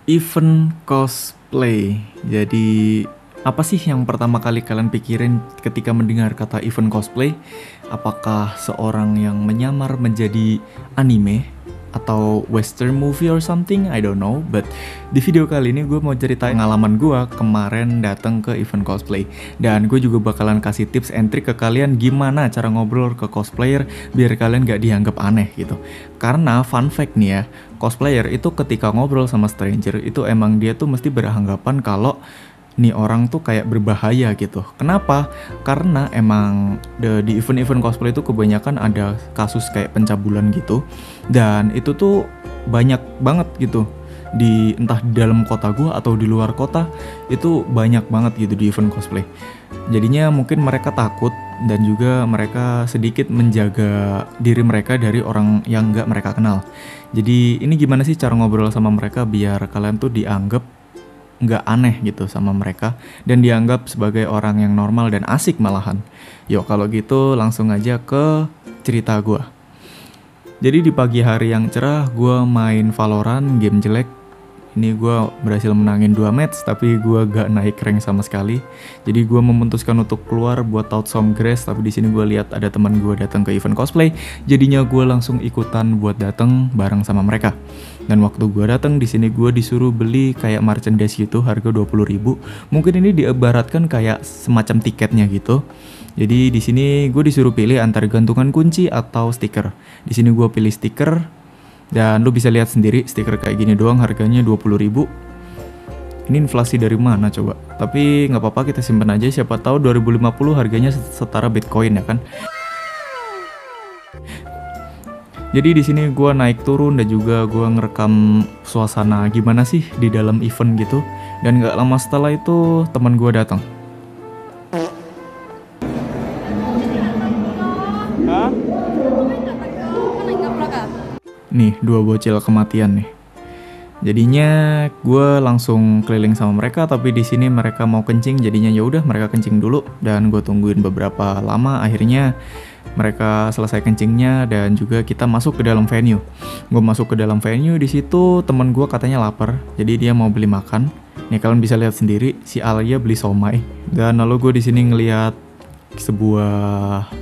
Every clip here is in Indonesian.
Event cosplay. Jadi apa sih yang pertama kali kalian pikirin ketika mendengar kata event cosplay? Apakah seorang yang menyamar menjadi anime atau western movie or something? I don't know. But di video kali ini gue mau ceritain pengalaman gue kemarin datang ke event cosplay. Dan gue juga bakalan kasih tips and trick ke kalian gimana cara ngobrol ke cosplayer biar kalian gak dianggap aneh gitu. Karena fun fact nih ya, cosplayer itu ketika ngobrol sama stranger itu emang dia tuh mesti beranggapan kalau nih orang tuh kayak berbahaya gitu. Kenapa? Karena emang di event-event cosplay itu kebanyakan ada kasus kayak pencabulan gitu. Dan itu tuh banyak banget gitu. Di entah di dalam kota gua atau di luar kota itu banyak banget gitu di event cosplay. Jadinya mungkin mereka takut dan juga mereka sedikit menjaga diri mereka dari orang yang nggak mereka kenal. Jadi ini gimana sih cara ngobrol sama mereka biar kalian tuh dianggap nggak aneh gitu sama mereka dan dianggap sebagai orang yang normal dan asik malahan. Yuk kalau gitu langsung aja ke cerita gue. Jadi di pagi hari yang cerah gue main Valorant, game jelek. Ini gue berhasil menangin 2 match tapi gue gak naik rank sama sekali. Jadi gue memutuskan untuk keluar buat taut some grass. Tapi di sini gue lihat ada teman gue datang ke event cosplay. Jadinya gue langsung ikutan buat datang bareng sama mereka. Dan waktu gue datang di sini gue disuruh beli kayak merchandise gitu harga 20.000. Mungkin ini diibaratkan kayak semacam tiketnya gitu. Jadi di sini gue disuruh pilih antara gantungan kunci atau stiker. Di sini gue pilih stiker. Dan lu bisa lihat sendiri stiker kayak gini doang harganya 20.000. Ini inflasi dari mana coba? Tapi nggak apa-apa kita simpan aja, siapa tahu 2050 harganya setara Bitcoin ya kan. Jadi di sini gue naik turun dan juga gue ngerekam suasana gimana sih di dalam event gitu. Dan nggak lama setelah itu teman gue datang. Hah? Nih 2 bocil kematian nih. Jadinya gue langsung keliling sama mereka, tapi di sini mereka mau kencing, jadinya ya udah mereka kencing dulu dan gue tungguin beberapa lama. Akhirnya mereka selesai kencingnya dan juga kita masuk ke dalam venue. Gue masuk ke dalam venue, di situ teman gue katanya lapar, jadi dia mau beli makan. Nih kalian bisa lihat sendiri si Alia beli somai. Dan lalu gue di sini ngelihat sebuah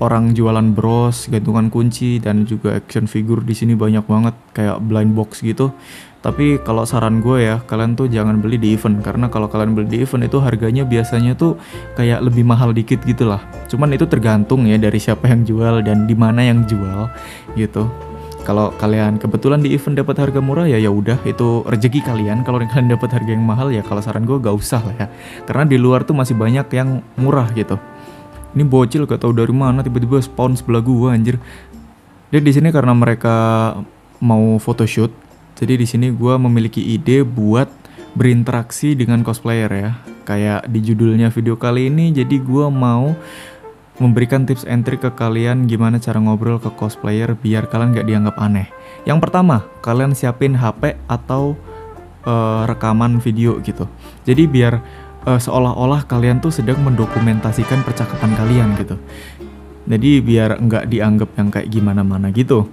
orang jualan bros, gantungan kunci dan juga action figure di sini banyak banget kayak blind box gitu. Tapi kalau saran gue ya, kalian tuh jangan beli di event karena kalau kalian beli di event itu harganya biasanya tuh kayak lebih mahal dikit gitu lah. Cuman itu tergantung ya dari siapa yang jual dan di mana yang jual gitu. Kalau kalian kebetulan di event dapat harga murah ya udah itu rezeki kalian. Kalau kalian dapat harga yang mahal ya kalau saran gue gak usah lah ya. Karena di luar tuh masih banyak yang murah gitu. Ini bocil gak tahu dari mana tiba-tiba spawn sebelah gua anjir. Dan di sini karena mereka mau photoshoot, jadi di sini gua memiliki ide buat berinteraksi dengan cosplayer ya. Kayak di judulnya video kali ini, jadi gua mau memberikan tips and trick ke kalian gimana cara ngobrol ke cosplayer biar kalian gak dianggap aneh. Yang pertama, kalian siapin HP atau rekaman video gitu. Jadi biar seolah-olah kalian tuh sedang mendokumentasikan percakapan kalian gitu. Jadi biar nggak dianggap yang kayak gimana-mana gitu.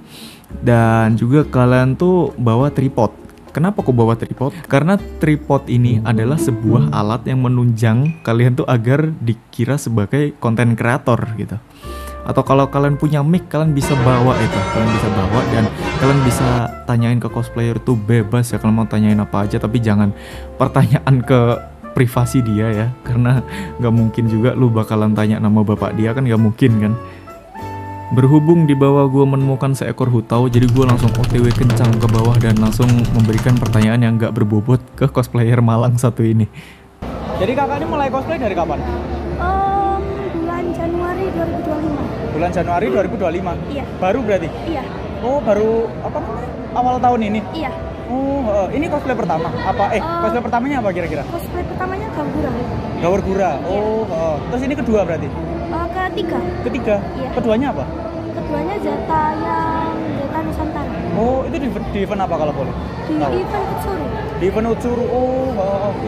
Dan juga kalian tuh bawa tripod. Kenapa kok bawa tripod? Karena tripod ini adalah sebuah alat yang menunjang kalian tuh agar dikira sebagai konten kreator gitu. Atau kalau kalian punya mic, kalian bisa bawa itu. Kalian bisa bawa dan kalian bisa tanyain ke cosplayer tuh bebas ya. Kalian mau tanyain apa aja, tapi jangan pertanyaan ke privasi dia ya, karena gak mungkin juga lu bakalan tanya nama bapak dia kan, gak mungkin kan. Berhubung di bawah gue menemukan seekor hutau, jadi gue langsung OTW kencang ke bawah dan langsung memberikan pertanyaan yang gak berbobot ke cosplayer Malang satu ini. Jadi kakak ini mulai cosplay dari kapan? Bulan Januari 2025. Bulan Januari 2025? Iya. Baru berarti? Iya. Oh baru apa namanya? Awal tahun ini? Iya. Oh, ini cosplay pertama? Apa? Cosplay pertamanya apa kira-kira? Cosplay pertamanya Gawura. Gawur-gura? Oh, terus ini kedua berarti? Ketiga. Ketiga? Iya. Keduanya apa? Keduanya Zeta Nusantara. Oh, itu di event apa kalau boleh? Di tahu? event Utsuru. Di event Utsuru,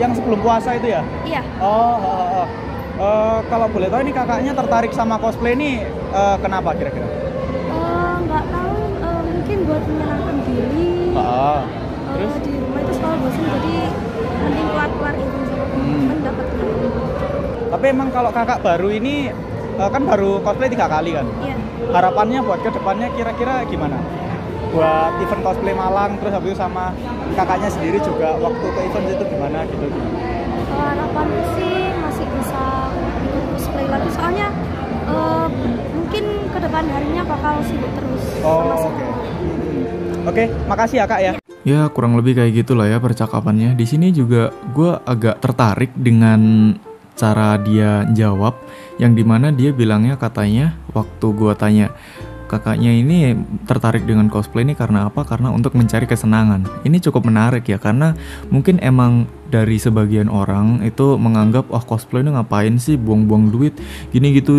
yang sebelum puasa itu ya? Iya. Kalau boleh tahu ini kakaknya tertarik sama cosplay ini kenapa kira-kira? Nggak tahu, mungkin buat menyenangkan diri. Terus? Di rumah itu selalu bosan Tapi emang kalau kakak baru ini kan baru cosplay 3 kali kan? Iya. Harapannya buat kedepannya kira-kira gimana? Buat event cosplay Malang, terus habis itu sama kakaknya sendiri juga waktu ke event itu gimana gitu? Harapanku sih masih bisa ikut cosplay lagi, soalnya mungkin ke depan harinya bakal sibuk terus sama sekolah. Oke, makasih ya kak ya. Ya kurang lebih kayak gitulah ya percakapannya. Di sini juga gue agak tertarik dengan cara dia jawab, yang dimana dia bilangnya katanya waktu gue tanya kakaknya ini tertarik dengan cosplay ini karena apa? Karena untuk mencari kesenangan. Ini cukup menarik ya, karena mungkin emang dari sebagian orang itu menganggap cosplay ini ngapain sih, buang-buang duit gini gitu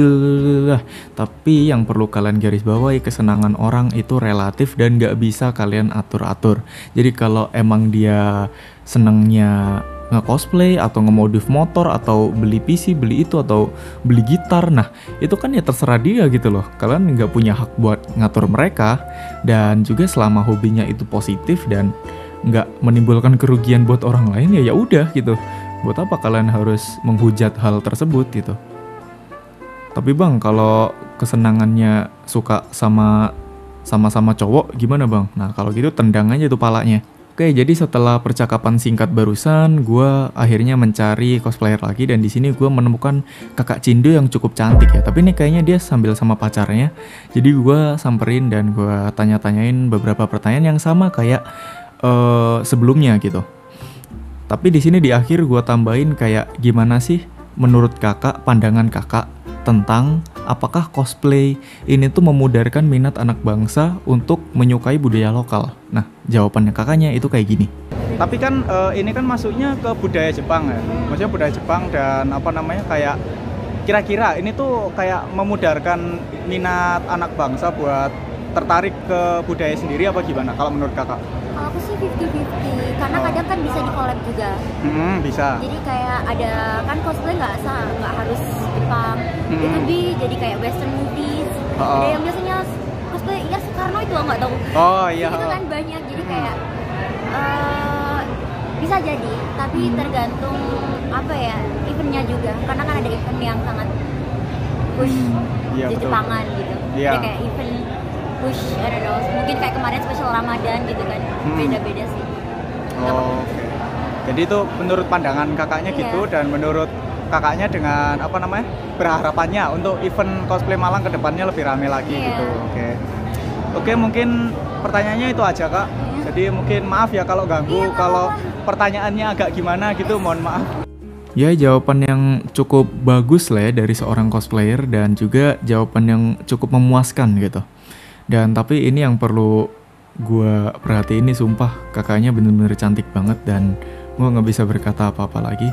lah. Tapi yang perlu kalian garis bawahi, kesenangan orang itu relatif dan gak bisa kalian atur-atur. Jadi kalau emang dia senengnya nge-cosplay atau nge-modif motor atau beli PC, beli itu atau beli gitar, nah itu kan ya terserah dia gitu loh. Kalian nggak punya hak buat ngatur mereka, dan juga selama hobinya itu positif dan nggak menimbulkan kerugian buat orang lain ya udah gitu. Buat apa kalian harus menghujat hal tersebut gitu. Tapi bang, kalau kesenangannya suka sama-sama cowok gimana bang? Nah kalau gitu tendang aja tuh palanya. Oke, jadi setelah percakapan singkat barusan, gue akhirnya mencari cosplayer lagi, dan di sini gue menemukan kakak Cindo yang cukup cantik ya. Tapi ini kayaknya dia sambil sama pacarnya. Jadi gue samperin dan gue tanya-tanyain beberapa pertanyaan yang sama kayak sebelumnya gitu. Tapi di sini di akhir gue tambahin kayak gimana sih menurut kakak, pandangan kakak tentang apakah cosplay ini tuh memudarkan minat anak bangsa untuk menyukai budaya lokal. Nah, jawabannya kakaknya itu kayak gini. Tapi kan ini kan masuknya ke budaya Jepang ya. Maksudnya budaya Jepang dan apa namanya kayak kira-kira ini tuh kayak memudarkan minat anak bangsa buat tertarik ke budaya sendiri apa gimana kalau menurut kakak? Kalau aku sih 50-50, karena kadang kan bisa di-collab juga. Bisa. Jadi kayak ada kan cosplay nggak harus Jepang, itu lebih jadi kayak western movies. Ada yang biasanya cosplay ya Soekarno itu nggak tahu. Oh iya. Itu kan banyak, jadi kayak bisa jadi, tapi tergantung apa ya eventnya juga. Karena kan ada event yang sangat push Iya, di betul. Jepangan gitu. Iya. Ada kayak event push, I don't know, mungkin kayak kemarin spesial Ramadan gitu kan, beda-beda sih. Oh, oke. Jadi itu menurut pandangan kakaknya Iya. gitu, dan menurut kakaknya dengan apa namanya berharapannya untuk event cosplay Malang kedepannya lebih rame lagi Iya. gitu. Oke, mungkin pertanyaannya itu aja kak. Jadi mungkin maaf ya kalau ganggu, Iya, kalau pertanyaannya agak gimana gitu, mohon maaf. Ya jawaban yang cukup bagus lah ya dari seorang cosplayer, dan juga jawaban yang cukup memuaskan gitu. Dan tapi ini yang perlu gue perhatiin nih, sumpah kakaknya bener-bener cantik banget dan gue nggak bisa berkata apa-apa lagi.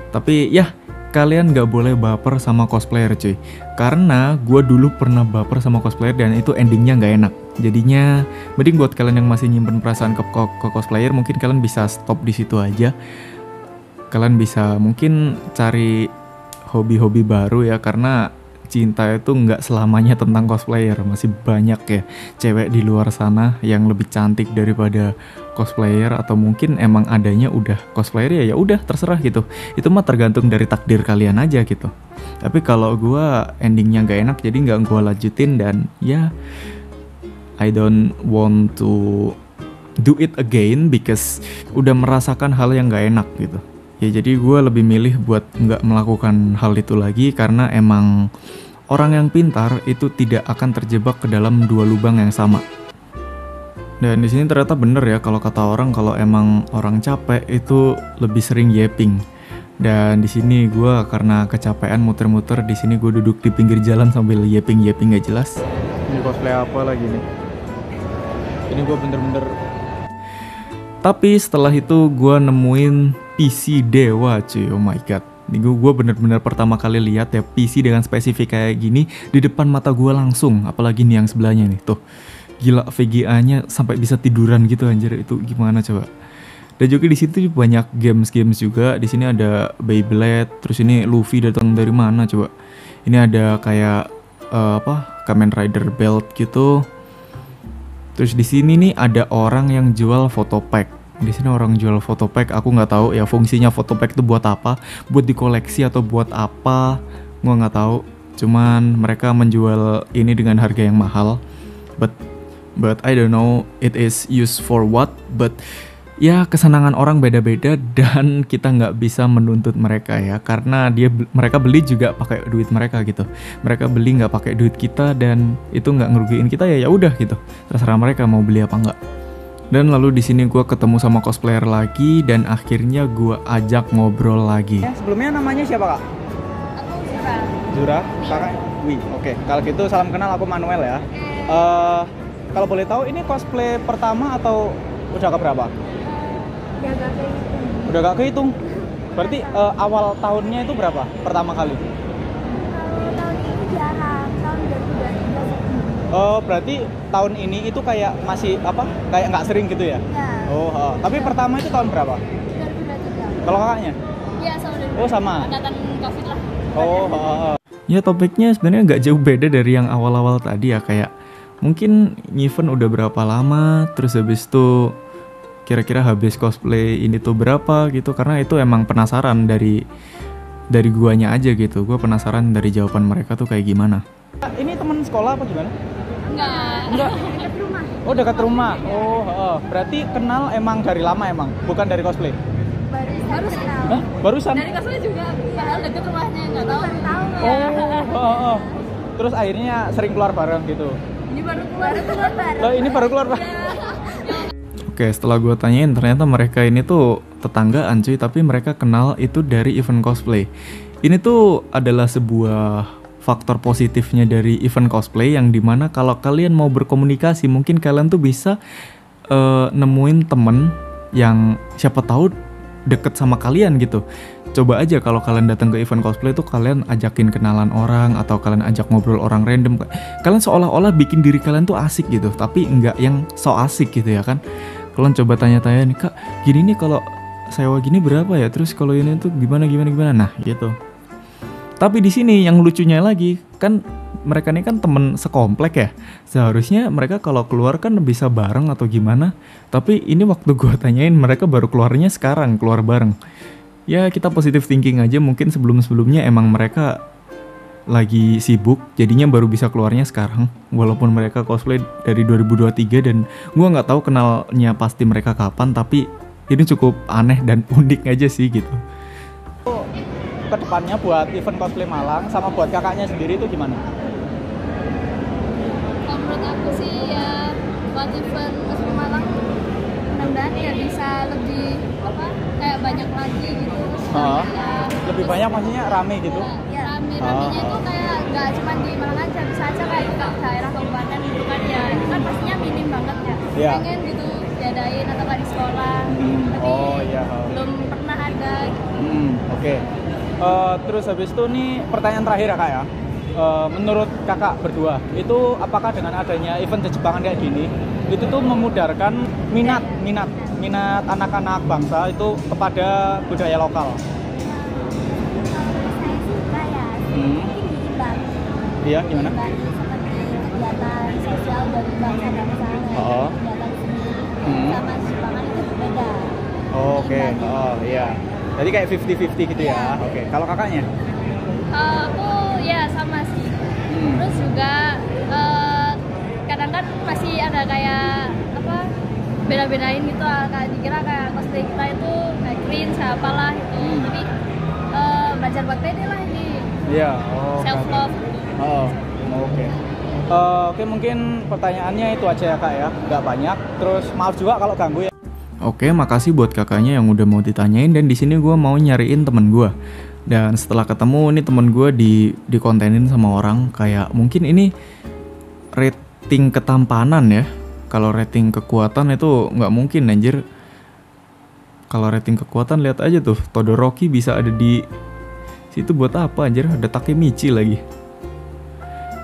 Tapi ya kalian nggak boleh baper sama cosplayer cuy, karena gue dulu pernah baper sama cosplayer dan itu endingnya nggak enak. Jadinya mending buat kalian yang masih nyimpen perasaan ke cosplayer, mungkin kalian bisa stop di situ aja. Kalian bisa mungkin cari hobi-hobi baru ya, karena cinta itu nggak selamanya tentang cosplayer. Masih banyak ya cewek di luar sana yang lebih cantik daripada cosplayer, atau mungkin emang adanya udah cosplayer ya udah terserah gitu. Itu mah tergantung dari takdir kalian aja gitu. Tapi kalau gue endingnya nggak enak, jadi nggak gue lanjutin, dan ya I don't want to do it again because udah merasakan hal yang nggak enak gitu. Ya jadi gue lebih milih buat nggak melakukan hal itu lagi, karena emang orang yang pintar itu tidak akan terjebak ke dalam dua lubang yang sama. Dan di sini ternyata bener ya kalau kata orang, kalau emang orang capek itu lebih sering yapping. Dan di sini gue karena kecapean muter-muter, di sini gue duduk di pinggir jalan sambil yapping nggak jelas. Ini cosplay apa lagi nih? Ini gue bener-bener. Tapi setelah itu gue nemuin PC Dewa cuy, oh my god. Ini gue bener-bener pertama kali lihat ya PC dengan spesifik kayak gini di depan mata gue langsung. Apalagi nih yang sebelahnya nih, tuh gila VGA-nya sampai bisa tiduran gitu anjir, itu gimana coba. Dan juga di situ banyak games juga. Di sini ada Beyblade, terus ini Luffy datang dari mana coba. Ini ada kayak Kamen Rider belt gitu. Terus di sini nih ada orang yang jual foto pack. Di sini orang jual photo pack, aku nggak tahu ya fungsinya photo pack itu buat apa, buat dikoleksi atau buat apa, gua nggak tahu. Cuman mereka menjual ini dengan harga yang mahal. But I don't know it is used for what. But ya kesenangan orang beda-beda dan kita nggak bisa menuntut mereka ya, karena mereka beli juga pakai duit mereka gitu. Mereka beli nggak pakai duit kita dan itu nggak ngerugiin kita ya udah gitu. Terserah mereka mau beli apa nggak. Dan lalu di sini gue ketemu sama cosplayer lagi dan akhirnya gue ajak ngobrol lagi. Sebelumnya namanya siapa kak? Aku Zura. Zura, kakak Wi. Oke, kalau gitu salam kenal, aku Manuel ya. Kalau boleh tahu ini cosplay pertama atau udah keberapa? Udah gak kehitung. Berarti awal tahunnya itu berapa pertama kali? Tahun ini jarang, tahun 2023. Berarti tahun ini itu kayak masih apa? Kayak nggak sering gitu ya? Ya, Tapi pertama itu tahun berapa? 2023. Kalau kakaknya? Iya sama dari Oh sama. angkatan Covid lah. Ya topiknya sebenarnya nggak jauh beda dari yang awal-awal tadi ya, kayak mungkin event udah berapa lama, terus habis itu kira-kira habis cosplay ini tuh berapa gitu, karena itu emang penasaran dari guanya aja gitu. Gue penasaran dari jawaban mereka tuh kayak gimana. Ini teman sekolah apa gimana? Enggak. Dekat rumah. Oh dekat rumah. Berarti kenal emang dari lama emang, bukan dari cosplay? Baru kenal. Hah? Barusan? Dari cosplay juga, padahal deket rumahnya nggak tahu. Tahu Oh. Terus akhirnya sering keluar bareng gitu. Ini baru keluar bareng. Loh ini baru keluar Pak? Oke, setelah gue tanyain ternyata mereka ini tuh tetanggaan cuy, tapi mereka kenal itu dari event cosplay. Ini tuh adalah sebuah faktor positifnya dari event cosplay yang dimana kalau kalian mau berkomunikasi mungkin kalian tuh bisa nemuin temen yang siapa tahu deket sama kalian gitu. Coba aja kalau kalian datang ke event cosplay tuh kalian ajakin kenalan orang atau kalian ajak ngobrol orang random. Kalian seolah-olah bikin diri kalian tuh asik gitu, tapi nggak yang so asik gitu ya kan. Kalian coba tanya-tanya nih, kak gini nih kalau sewa gini berapa ya, terus kalau ini tuh gimana, nah gitu. Tapi di sini yang lucunya lagi kan mereka ini kan temen sekomplek ya, seharusnya mereka kalau keluar kan bisa bareng atau gimana. Tapi ini waktu gue tanyain mereka baru keluarnya sekarang, keluar bareng. Ya kita positive thinking aja, mungkin sebelum-sebelumnya emang mereka lagi sibuk jadinya baru bisa keluarnya sekarang, walaupun mereka cosplay dari 2023 dan gue nggak tahu kenalnya pasti mereka kapan, tapi ini cukup aneh dan unik aja sih gitu. Kedepannya buat event cosplay Malang sama buat kakaknya sendiri itu gimana? Kalau menurut aku sih ya buat event cosplay Malang mudah-mudahan ya bisa lebih kayak banyak lagi gitu. Lebih banyak maksudnya rame gitu? Ya, rame-ramenya itu kayak nggak cuma di Malang aja, bisa aja kayak di daerah kabupaten gitu kan ya. Itu kan pastinya minim banget ya. Yeah. Pengen gitu diadain atau di sekolah. Tapi belum pernah ada gitu. Oke. Terus habis itu nih pertanyaan terakhir ya kak ya. Menurut kakak berdua itu apakah dengan adanya event Jepangan kayak gini itu tuh memudarkan minat anak-anak bangsa itu kepada budaya lokal? Saya suka ya, mungkin diimbang. Iya gimana? Seperti kegiatan sosial dari bangsa-bangsa, kegiatan seni sama Jepangan itu berbeda. Oke. Iya. Jadi kayak 50-50 gitu ya. Oke. Kalau kakaknya? Aku ya sama sih. Terus juga kadang kan masih ada kayak beda-bedain gitu, kayak dikira kayak cosplay kita itu kayak cringe apalah gitu. Tapi belajar buat pede lah ini. Iya. Self love. Oke. Oke, mungkin pertanyaannya itu aja ya kak ya, nggak banyak. Terus maaf juga kalau ganggu ya. Oke, makasih buat kakaknya yang udah mau ditanyain, dan di sini gue mau nyariin temen gue. Dan setelah ketemu ini temen gue di kontenin sama orang kayak mungkin ini rating ketampanan ya. Kalau rating kekuatan itu nggak mungkin anjir. Kalau rating kekuatan lihat aja tuh, Todoroki bisa ada di situ buat apa anjir? Ada Takemichi lagi.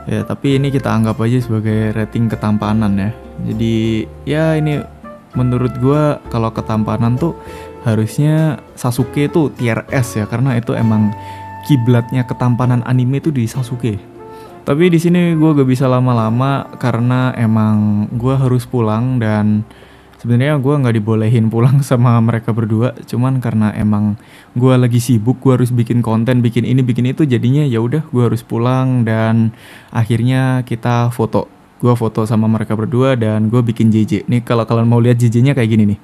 Ya tapi ini kita anggap aja sebagai rating ketampanan ya. Jadi ya ini menurut gue kalau ketampanan tuh harusnya Sasuke tuh tier S ya, karena itu emang kiblatnya ketampanan anime tuh di Sasuke. Tapi di sini gue gak bisa lama-lama karena emang gue harus pulang dan Sebenarnya gue nggak dibolehin pulang sama mereka berdua, cuman karena emang gue lagi sibuk, gue harus bikin konten, bikin ini, bikin itu, jadinya ya udah gue harus pulang dan akhirnya kita foto. Gue foto sama mereka berdua dan gue bikin JJ. Nih kalau kalian mau lihat JJ-nya kayak gini nih.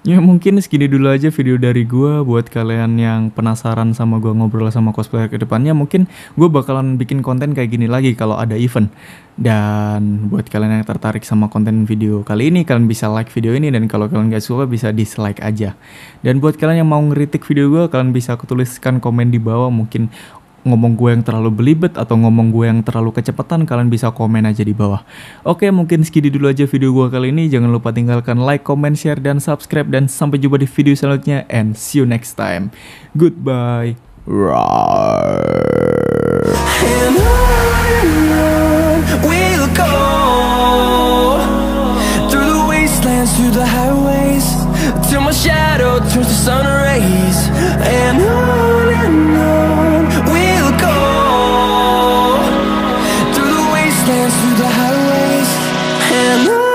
Ya mungkin segini dulu aja video dari gue. Buat kalian yang penasaran sama gue ngobrol sama cosplayer ke depannya, mungkin gue bakalan bikin konten kayak gini lagi kalau ada event. Dan buat kalian yang tertarik sama konten video kali ini, kalian bisa like video ini, dan kalau kalian gak suka bisa dislike aja. Dan buat kalian yang mau ngeritik video gue, kalian bisa tuliskan komen di bawah. Mungkin ngomong gue yang terlalu belibet atau ngomong gue yang terlalu kecepatan, kalian bisa komen aja di bawah. Oke, mungkin segini dulu aja video gue kali ini. Jangan lupa tinggalkan like, comment, share, dan subscribe. Dan sampai jumpa di video selanjutnya. And see you next time. Goodbye. And on we'll go, through the wastelands, through the highways, till my shadow turns to sun rays. And on we'll go, through the wastelands, through the highways, and on.